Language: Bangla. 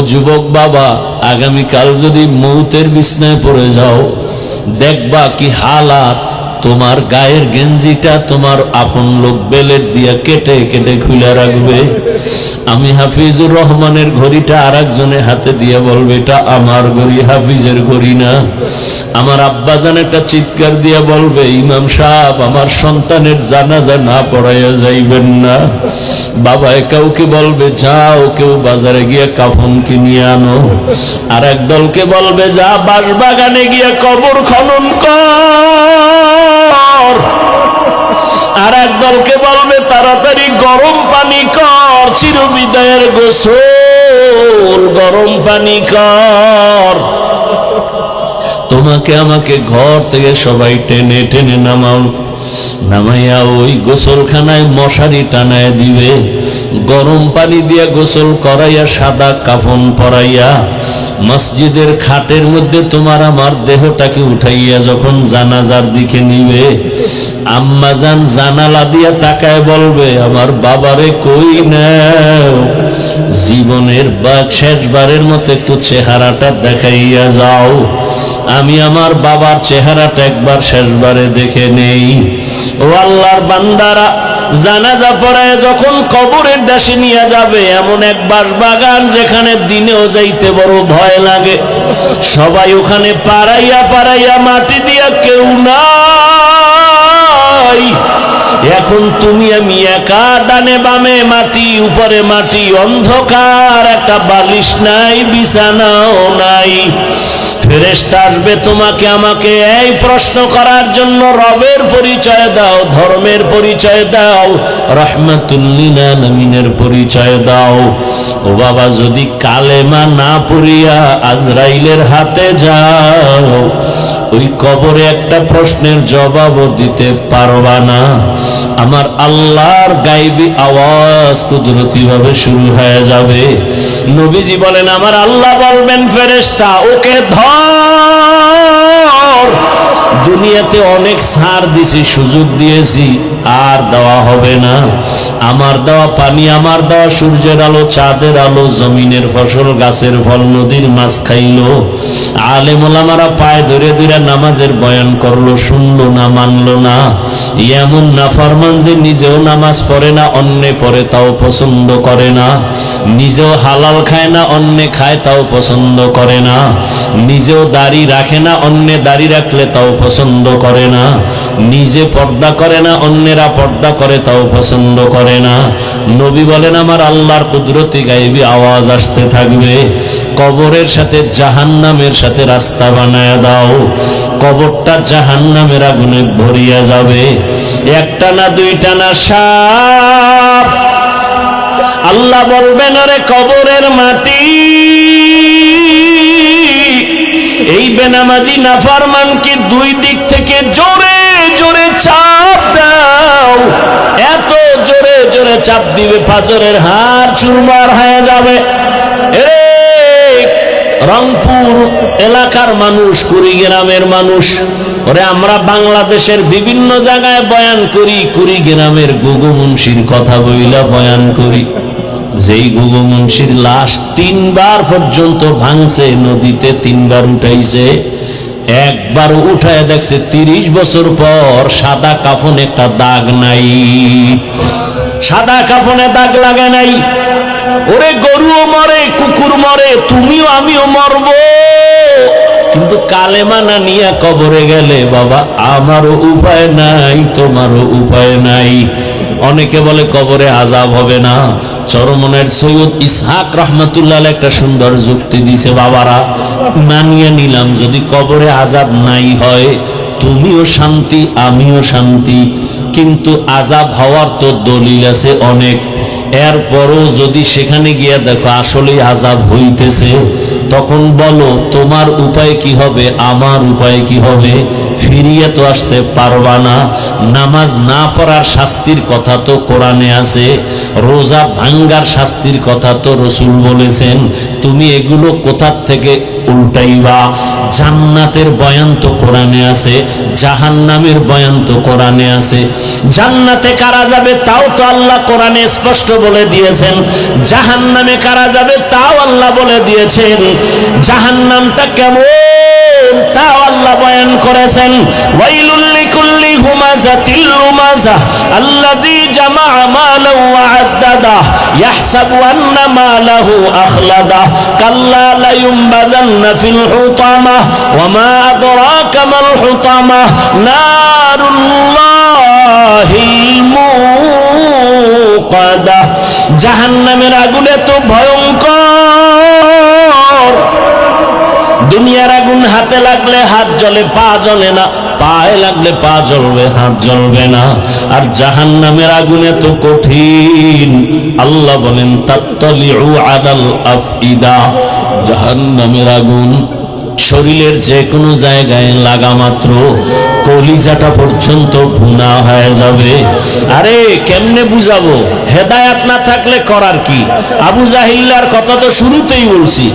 যুবক বাবা, আগামীকাল যদি মৌতের বিছনায় পড়ে যাও, দেখবা কি হালাত। তোমার গায়ের গেঞ্জিটা তোমার আপন লোক বেলেট দিয়া কেটে কেটে খুলে রাখবে। আমি হাফিজুর রহমানের ঘড়িটা আর একজনের হাতে দিয়ে বলবে, এটা আমার ঘড়ি, হাফিজের ঘড়ি না। আমার আব্বাজান একটা চিৎকার দিয়ে বলবে, ইমাম সাহেব আমার সন্তানের জানাজা না পড়াইয়া যাইবেন না। বাবা কাউকে বলবে, যাও কেউ বাজারে গিয়ে কাফন কিনে আনো। আর এক দলকে বলবে, যা বাঁশবাগানে গিয়ে কবর খনন কর। আর এক দলকে বলবে, তাড়াতাড়ি গরম পানি কর, চিরবিদায়ের গোসল গরম পানি কর। তোমাকে আমাকে ঘর থেকে সবাই টেনে টেনে নামাইয়া ওই গোসলখানায় মশারি টানায় দিবে, গরম পানি দিয়ে গোসল করাইয়া সাদা কাফন পরাইয়া মসজিদের খাটের মধ্যে তোমার আমার দেহটাকে উঠাইয়া যখন জানাজার দিকে নিবে, আম্মাজান জানালা দিয়া তাকায় বলবে, আমার বাবারে কই নাও, জীবনের বা শেষবারের মতো একটু চেহারাটা দেখাইয়া যাও। আমি আমার বাবার চেহারাটা একবার শেষবারে দেখে নেই। ও আল্লাহর বান্দারা, জানাজা পড়ায় যখন কবরের দেশে নিয়ে যাবে, এমন এক বাঁশবাগান যেখানে দিনেও যাইতে বড় ভয় লাগে, সবাই ওখানে পাড়াইয়া পাড়াইয়া মাটি দিয়া কেউ নাই। এখন তুমি আমি একা, ডানে বামে মাটি, উপরে মাটি, অন্ধকার, একটা বালিশ নাই, বিছানাও নাই। ফেরেশতা আসবে তোমাকে আমাকে এই প্রশ্ন করার জন্য, রবের পরিচয় দাও, ধর্মের পরিচয় দাও, রাহমাতুল লিল আলামিনের পরিচয় দাও। ও বাবা, যদি কালেমা না পড়িয়া আজরাইলের হাতে যাও, ওই কবরে একটা প্রশ্নের জবাবও দিতে পারবা না। আমার আল্লাহর গায়বী আওয়াজ কুদরতি ভাবে শুরু হয়ে যাবে। নবীজি বলেন, আমার আল্লাহ বলবেন, ফেরেশতা ওকে ধর। দুনিয়াতে অনেক ছাড় দিছি, সুযোগ দিয়েছি, আর দেওয়া হবে না। আমার দেওয়া পানি, আমার দেওয়া সূর্যের আলো, চাঁদের আলো, জমিনের ফসল, গাছের ফল, নদীর মাছ খাইলো। আলেম ওলামারা পায়ে ধরে ধরে নামাজের বয়ান করলো, শুনলো না, মানলো না। এমন নাফরমান যে নিজেও নামাজ পড়ে না, অন্যে পড়ে তাও পছন্দ করে না। নিজেও হালাল খায় না, অন্যে খায় তাও পছন্দ করে না। নিজেও দাড়ি রাখে না, অন্যে দাড়ি রাখলে তাও পছন্দ করে না। নিজে পর্দা করে না, অন্যেরা পর্দা করে তাও পছন্দ করে না। নবী বলেন, আমার আল্লাহর কুদরতি গায়বী আওয়াজ আসতে থাকবে, কবরের সাথে জাহান্নামের সাথে রাস্তা বানায় দাও। কবরটা জাহান্নামের আগুনে ভরিয়া যাবে। একটা না, দুইটা না, সাপ। আল্লাহ বলবেন, আরে কবরের মাটি, এই বেনামাজি নাফরমানকে দুই দিক থেকে জোরে জোরে চাপ দাও। এত জোরে জোরে চাপ দিবে, পাঁজরের হাড় চুরমার হয়ে যাবে। রংপুর এলাকার মানুষ, কুড়িগ্রামের মানুষ, ওরে আমরা বাংলাদেশের বিভিন্ন জায়গায় বয়ান করি, কুড়িগ্রামের গুগু মুন্সির কথা বইলা বয়ান করি। যেই গুগু মুন্সির লাশ 3 বার পর্যন্ত ভাঙছে, নদীতে 3 বার উঠাইছে, একবার উঠায় দেখছে 30 বছর পর সাদা কাফনে একটা দাগ নাই, সাদা কাফনে দাগ লাগে নাই। ওরে গরুও মরে, কুকুর মরে, তুমিও আমিও মরব, কিন্তু কালেমা না নিয়ে কবরে গেলে বাবা আমারও উপায় নাই, তোমারও উপায় নাই। অনেকে বলে কবরে আযাব হবে না। চরমনের সৈয়দ ইসহাক রহমাতুল্লাহ একটা সুন্দর যুক্তি দিছে, বাবারা মানিয়ে নিলাম যদি কবরে আযাব নাই হয়, তুমিও শান্তি আমিও শান্তি, কিন্তু আযাব হওয়ার তো দলিল আছে অনেক। এরপরও যদি সেখানে গিয়ে দেখো আসলেই আযাব হইতেছে, তখন বলো তোমার উপায় কি হবে, আমার উপায় কি হবে? ফিরিয়ে তো আসতে পারবা না। নামাজ না পড়ার শাস্তির কথা তো কোরআনে আছে, রোজা ভাঙ্গার শাস্তির কথা তো রসুল বলেছেন, তুমি এগুলো কোথা থেকে উল্টাইবা? জান্নাতের বয়ান তো কোরআনে আছে, জাহান্নামের বয়ান তো কোরআনে আছে। জান্নাতে কারা যাবে তাও তো আল্লাহ কোরআনে স্পষ্ট বলে দিয়েছেন, জাহান্নামে কারা যাবে তাও আল্লাহ বলে দিয়েছেন। জাহান্নামটা কেমন তাও আল্লাহ বয়ান করেছেন। ওয়াইলুল লিকুল্লি হুমাযাতিল লুমাযা আল্লাযী জামা মালাহু ওয়া আদ্দাদা ইয়াহসাবু আন্না মালাহু আখলাদা কাল্লা লা ইউনবাযান্না ফিল হুতামা ওয়া মা আদরাকা মাল হুতামা নারুল্লাহিল মুকাদা। জাহান্নামের আগুন এত ভয়ঙ্কর, দুনিয়ার আগুন হাতে লাগলে হাত জ্বলে, পা জ্বলে না, পায়ে লাগলে পা জ্বলবে, হাত জ্বলবে না। আর জাহান্নামের আগুন এত কঠিন, আল্লাহ বলেন তাত্তালিউ আলাল আফইদা। জাহান্নামের আগুন শরীরের যে কোনো জায়গায় লাগা মাত্র কলিজাটা পর্যন্ত ভুনা হয়ে যাবে। আরে কেমনে বুঝাবো? হেদায়াত না থাকলে করার কি? আবু জাহিল্লার কথা তো শুরুতেই বলছি।